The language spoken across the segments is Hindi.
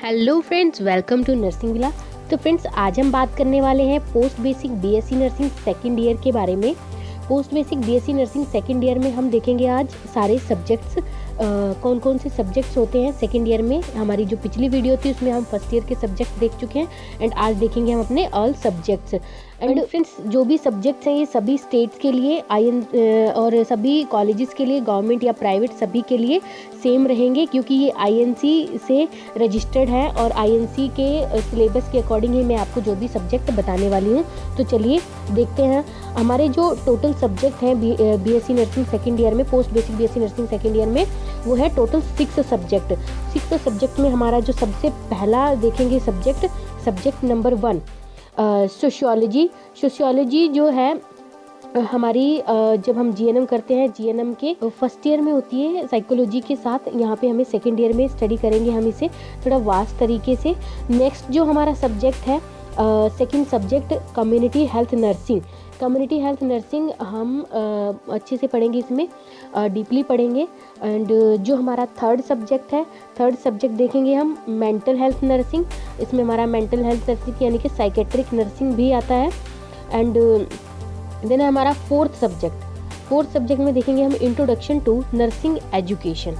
Hello friends, welcome to nursing villa. तो फ्रेंड्स, आज हम बात करने वाले हैं post basic BSc nursing second year के बारे में। Post basic BSc nursing second year में हम देखेंगे आज सारे सब्जेक्ट्स, कौन कौन से सब्जेक्ट्स होते हैं सेकंड ईयर में। हमारी जो पिछली वीडियो थी उसमें हम फर्स्ट ईयर के सब्जेक्ट देख चुके हैं एंड आज देखेंगे हम अपने ऑल सब्जेक्ट्स। एंड फ्रेंड्स, जो भी सब्जेक्ट्स हैं ये सभी स्टेट्स के लिए और सभी कॉलेजेस के लिए, गवर्नमेंट या प्राइवेट, सभी के लिए सेम रहेंगे, क्योंकि ये आईएनसी से रजिस्टर्ड है और आईएनसी के सिलेबस के अकॉर्डिंग ही मैं आपको जो भी सब्जेक्ट बताने वाली हूँ। तो चलिए देखते हैं हमारे जो टोटल सब्जेक्ट हैं बीएससी नर्सिंग सेकेंड ईयर में, post basic BSc nursing second year में, वो है टोटल 6 सब्जेक्ट। 6 सब्जेक्ट में हमारा जो सबसे पहला देखेंगे सब्जेक्ट नंबर 1 सोशियोलॉजी। सोशियोलॉजी जो है हमारी जब हम जीएनएम करते हैं, जीएनएम के फर्स्ट ईयर में होती है साइकोलॉजी के साथ। यहाँ पे हमें सेकेंड ईयर में स्टडी करेंगे हम इसे थोड़ा वास्ट तरीके से। नेक्स्ट जो हमारा सब्जेक्ट है second subject community health nursing. Community health nursing हम अच्छे से पढ़ेंगे, इसमें डीपली पढ़ेंगे। एंड जो हमारा थर्ड सब्जेक्ट देखेंगे हम मेंटल हेल्थ नर्सिंग। इसमें हमारा मेंटल हेल्थ नर्सिंग यानी कि साइकेट्रिक नर्सिंग भी आता है। एंड देन हमारा फोर्थ सब्जेक्ट में देखेंगे हम introduction to nursing education.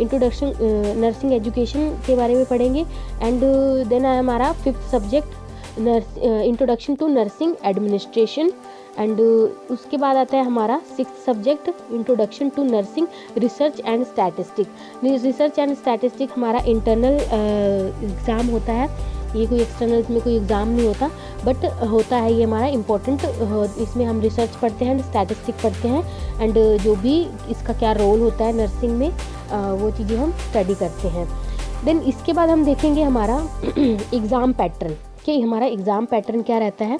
Nursing education के बारे में पढ़ेंगे। एंड देन हमारा fifth subject introduction to nursing administration. And उसके बाद आता है हमारा sixth subject introduction to nursing research and statistic. Research and statistic हमारा इंटरनल एग्ज़ाम होता है, ये कोई एक्सटर्नल में कोई एग्ज़ाम नहीं होता, बट होता है ये हमारा इम्पोर्टेंट। इसमें हम रिसर्च पढ़ते हैं एंड स्टैटिस्टिक पढ़ते हैं एंड जो भी इसका क्या रोल होता है नर्सिंग में वो चीज़ें हम स्टडी करते हैं। देन इसके बाद हम देखेंगे हमारा एग्ज़ाम पैटर्न, कि हमारा एग्ज़ाम पैटर्न क्या रहता है।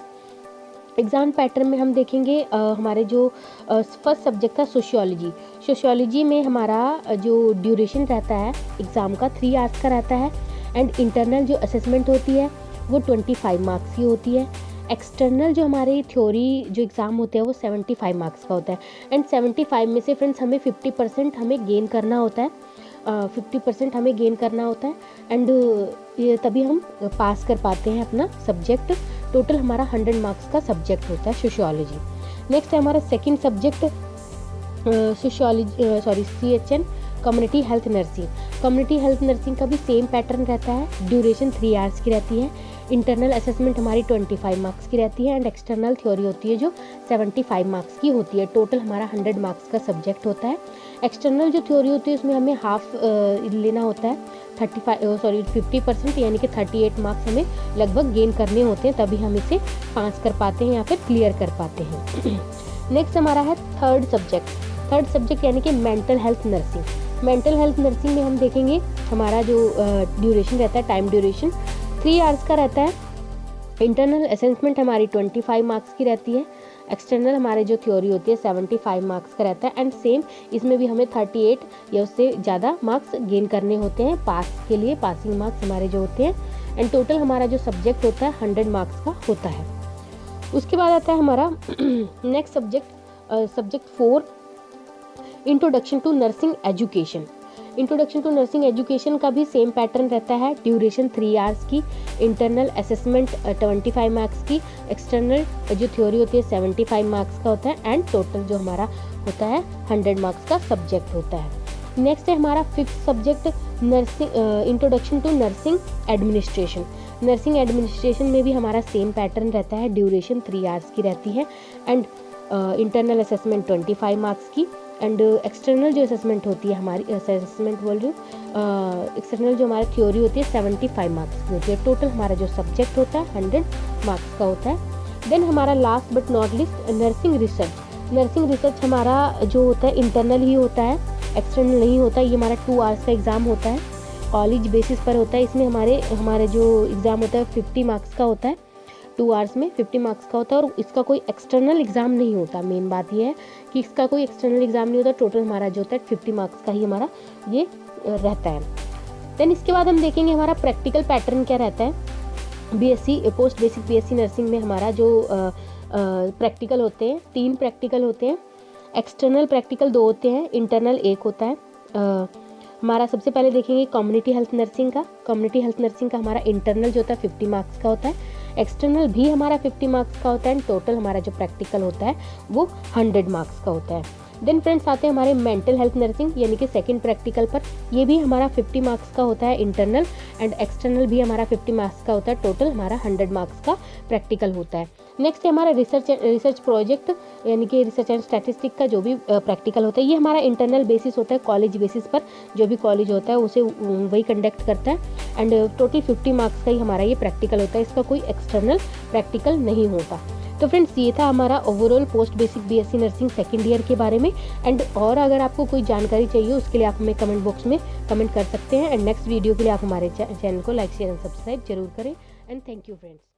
एग्ज़ाम पैटर्न में हम देखेंगे हमारे जो फर्स्ट सब्जेक्ट था सोशियोलॉजी में हमारा जो ड्यूरेशन रहता है एग्ज़ाम का 3 आवर्स का रहता है। एंड इंटरनल जो असेसमेंट होती है वो 25 मार्क्स की होती है। एक्सटर्नल जो हमारी थ्योरी जो एग्ज़ाम होते हैं वो 75 मार्क्स का होता है। एंड 75 में से फ्रेंड्स हमें 50% हमें गेन करना होता है। 50% हमें गेन करना होता है एंड ये तभी हम पास कर पाते हैं अपना सब्जेक्ट। टोटल हमारा 100 मार्क्स का सब्जेक्ट होता है सोशियोलॉजी। नेक्स्ट है हमारा second subject CHN community health nursing. Community health nursing का भी सेम पैटर्न रहता है, ड्यूरेशन 3 आवर्स की रहती है। इंटरनल असेसमेंट हमारी 25 मार्क्स की रहती है एंड एक्सटर्नल थ्योरी होती है जो 75 मार्क्स की होती है। टोटल हमारा 100 मार्क्स का सब्जेक्ट होता है। एक्सटर्नल जो थ्योरी होती है उसमें हमें हाफ लेना होता है, 50%, यानी कि 38 मार्क्स हमें लगभग गेन करने होते हैं, तभी हम इसे पास कर पाते हैं या फिर क्लियर कर पाते हैं। नेक्स्ट हमारा है थर्ड सब्जेक्ट यानी कि mental health nursing. Mental health nursing में हम देखेंगे हमारा जो ड्यूरेशन रहता है, टाइम ड्यूरेशन 3 आवर्स का रहता है। इंटरनल असेसमेंट हमारी 25 मार्क्स की रहती है। एक्सटर्नल हमारे जो थ्योरी होती है 75 मार्क्स का रहता है। एंड सेम इसमें भी हमें 38 या उससे ज़्यादा मार्क्स गेन करने होते हैं पास के लिए, पासिंग मार्क्स हमारे जो होते हैं। एंड टोटल हमारा जो सब्जेक्ट होता है 100 मार्क्स का होता है। उसके बाद आता है हमारा next subject 4 introduction to nursing education. Introduction to nursing education का भी सेम पैटर्न रहता है, ड्यूरेशन 3 आवर्स की, इंटरनल असेसमेंट 25 मार्क्स की, एक्सटर्नल जो थ्योरी होती है 75 मार्क्स का होता है एंड टोटल जो हमारा होता है 100 मार्क्स का सब्जेक्ट होता है। नेक्स्ट है हमारा fifth subject introduction to nursing administration. Nursing administration में भी हमारा सेम पैटर्न रहता है, ड्यूरेशन 3 आवर्स की रहती है एंड इंटरनल असेसमेंट 25 मार्क्स की एंड एक्सटर्नल जो असेसमेंट होती है हमारी एक्सटर्नल जो हमारी थ्योरी होती है 75 मार्क्स की होती है। टोटल हमारा जो सब्जेक्ट होता है 100 मार्क्स का होता है। देन हमारा last but not list nursing research हमारा जो होता है इंटरनल ही होता है, एक्सटर्नल नहीं होता। ये हमारा 2 आवर्स का एग्ज़ाम होता है, कॉलेज बेसिस पर होता है। इसमें हमारे जो एग्ज़ाम होता है 50 मार्क्स का होता है, 2 आवर्स में 50 मार्क्स का होता है और इसका कोई एक्सटर्नल एग्ज़ाम नहीं होता। मेन बात ये है कि इसका कोई एक्सटर्नल एग्ज़ाम नहीं होता। टोटल हमारा जो होता है 50 मार्क्स का ही हमारा ये रहता है। देन इसके बाद हम देखेंगे हमारा प्रैक्टिकल पैटर्न क्या रहता है। BSc post basic BSc nursing में हमारा जो प्रैक्टिकल होते हैं 3 प्रैक्टिकल होते हैं। एक्सटर्नल प्रैक्टिकल 2 होते हैं, इंटरनल 1 होता है। हमारा सबसे पहले देखेंगे कम्युनिटी हेल्थ नर्सिंग का। कम्युनिटी हेल्थ नर्सिंग का हमारा इंटरनल जो होता है 50 मार्क्स का होता है, एक्सटर्नल भी हमारा 50 मार्क्स का होता है, एंड टोटल हमारा जो प्रैक्टिकल होता है वो 100 मार्क्स का होता है। देन फ्रेंड्स आते हैं हमारे मेंटल हेल्थ नर्सिंग यानी कि सेकंड प्रैक्टिकल पर। ये भी हमारा 50 मार्क्स का होता है इंटरनल, एंड एक्सटर्नल भी हमारा 50 मार्क्स का होता है, टोटल हमारा 100 मार्क्स का प्रैक्टिकल होता है। नेक्स्ट है हमारा रिसर्च प्रोजेक्ट यानी कि रिसर्च एंड स्टैटिस्टिक का जो भी प्रैक्टिकल होता है, ये हमारा इंटरनल बेसिस होता है, कॉलेज बेसिस पर जो भी कॉलेज होता है उसे वही कंडक्ट करता है, एंड टोटल 50 मार्क्स का ही हमारा ये प्रैक्टिकल होता है, इसका कोई एक्सटर्नल प्रैक्टिकल नहीं होता। तो फ्रेंड्स ये था हमारा overall post basic BSc nursing second year के बारे में। एंड और अगर आपको कोई जानकारी चाहिए उसके लिए आप हमें कमेंट बॉक्स में कमेंट कर सकते हैं, एंड नेक्स्ट वीडियो के लिए आप हमारे चैनल को लाइक शेयर एंड सब्सक्राइब जरूर करें। And thank you friends.